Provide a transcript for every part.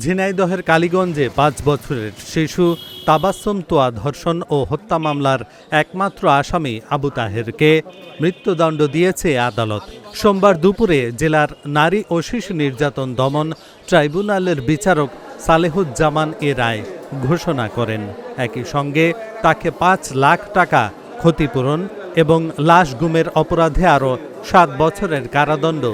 ঝিনাইদহের কালীগঞ্জে ৫ বছরের শিশু তাবাসসুম তোয়া ধর্ষণ ও হত্যা মামলার একমাত্র আসামি আবু তাহেরকে মৃত্যুদণ্ড দিয়েছে আদালত। সোমবার দুপুরে জেলার নারী ও শিশু নির্যাতন দমন ট্রাইব্যুনালের বিচারক সালেহুজ্জামান এ রায় ঘোষণা করেন। একই সঙ্গে তাকে ৫ লাখ টাকা ক্ষতিপূরণ এবং লাশ গুমের অপরাধে আরও ৭ বছরের কারাদণ্ড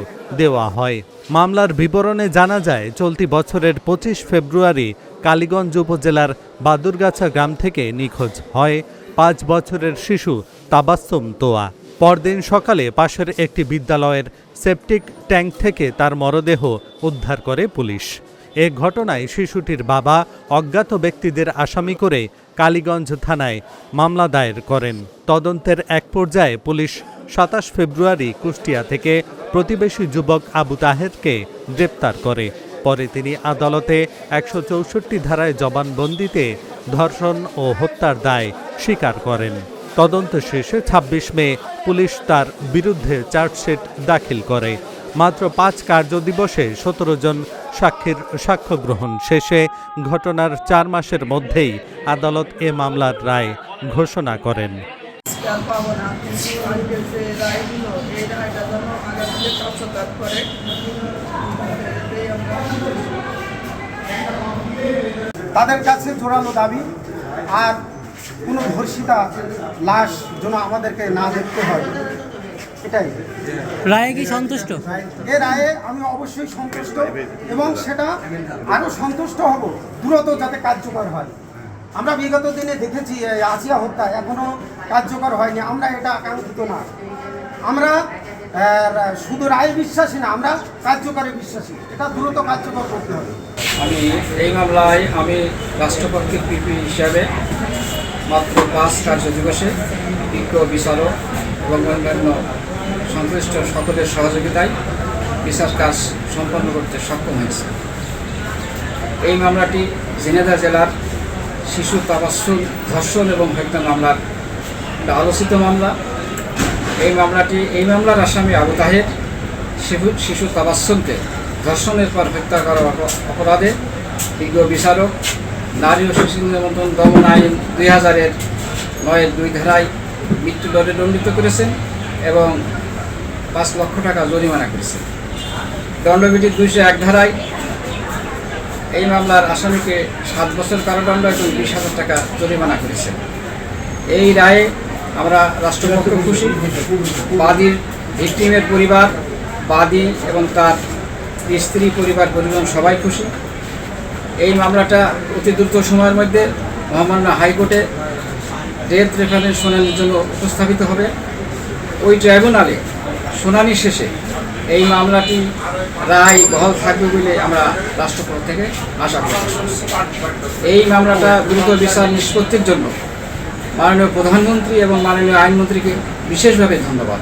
দেওয়া হয়। মামলার বিবরণে জানা যায়, চলতি বছরের ২৫ ফেব্রুয়ারি কালীগঞ্জ উপজেলার বাদুরগাছা গ্রাম থেকে নিখোঁজ হয় ৫ বছরের শিশু তাবাসসুম তোয়া। পরদিন সকালে পাশের একটি বিদ্যালয়ের সেপটিক ট্যাঙ্ক থেকে তার মরদেহ উদ্ধার করে পুলিশ। এ ঘটনায় শিশুটির বাবা অজ্ঞাত ব্যক্তিদের আসামি করে কালীগঞ্জ থানায় মামলা দায়ের করেন। তদন্তের এক পর্যায়ে পুলিশ ২৭ ফেব্রুয়ারি কুষ্টিয়া থেকে প্রতিবেশী যুবক আবু তাহেরকে গ্রেপ্তার করে। পরে তিনি আদালতে ১৬৪ ধারায় জবানবন্দিতে ধর্ষণ ও হত্যার দায় স্বীকার করেন। তদন্ত শেষে ২৬ মে পুলিশ তার বিরুদ্ধে চার্জশিট দাখিল করে। মাত্র ৫ কার্যদিবসে ১৭ জন সাক্ষীর সাক্ষ্য গ্রহণ শেষে ঘটনার ৪ মাসের মধ্যেই আদালত এ মামলার রায় ঘোষণা করেন। তাদের কাছে জোরালো দাবি, আর কোনো ধর্ষিতা লাশ যেন আমাদেরকে না দেখতে হয়, এটাই। রায়ে কি সন্তুষ্ট? এ রায়ে আমি অবশ্যই সন্তুষ্ট, এবং সেটা আরও সন্তুষ্ট হব দ্রুত যাতে কার্যকর হয়। আমরা বিগত দিনে দেখেছি আসিয়া হত্যা এখনও কার্যকর হয়নি। আমরা এটা আকাঙ্ক্ষিত না। আমরা শুধু রায়ে বিশ্বাসী না, আমরা কার্যকরে বিশ্বাসী। এটা দ্রুত কার্যকর করতে হবে। আমি এই মামলায় রাষ্ট্রপক্ষের পিপি হিসাবে মাত্র ৫ কার্যদিবসে বিজ্ঞ বিচারক এবং অন্যান্য সংশ্লিষ্ট সকলের সহযোগিতায় বিচার কাজ সম্পন্ন করতে সক্ষম হয়েছে। এই মামলাটি ঝিনাইদহ জেলার শিশু তাবাসসুম ধর্ষণ এবং হত্যা মামলার একটা আলোচিত মামলা। এই মামলার আসামি আবু তাহের শিশু তাবাসসুমকে ধর্ষণের পর হত্যা করার অপরাধে বিজ্ঞ বিচারক নারী ও শিশু নির্যাতন দমন আইন ২০০০-এর ৯-২ ধারায় মৃত্যুদণ্ডে দণ্ডিত করেছেন এবং ৫ লক্ষ টাকা জরিমানা করেছেন। দণ্ডবিধির ২০১ ধারায় এই মামলার আসামিকে ৭ বছর কারাদণ্ড এবং ২০,০০০ টাকা জরিমানা করেছেন। এই রায়ে আমরা রাষ্ট্রপক্ষ খুশি, বাদীর ভিকটিমের পরিবার, বাদী এবং তার স্ত্রী পরিজন সবাই খুশি। এই মামলাটা অতি দ্রুত সময়ের মধ্যে মহামান্য হাইকোর্টে ডেথ রেফারেন্স শুনানির জন্য উপস্থাপিত হবে। ওই ট্রাইব্যুনালে শুনানি শেষে এই মামলাটি রায় বহাল থাকবে বলে আমরা রাষ্ট্রপক্ষ থেকে আশা প্রকাশ করছি। এই মামলাটা দ্রুত বিচার নিষ্পত্তির জন্য মাননীয় প্রধানমন্ত্রী এবং মাননীয় আইনমন্ত্রীকে বিশেষভাবে ধন্যবাদ।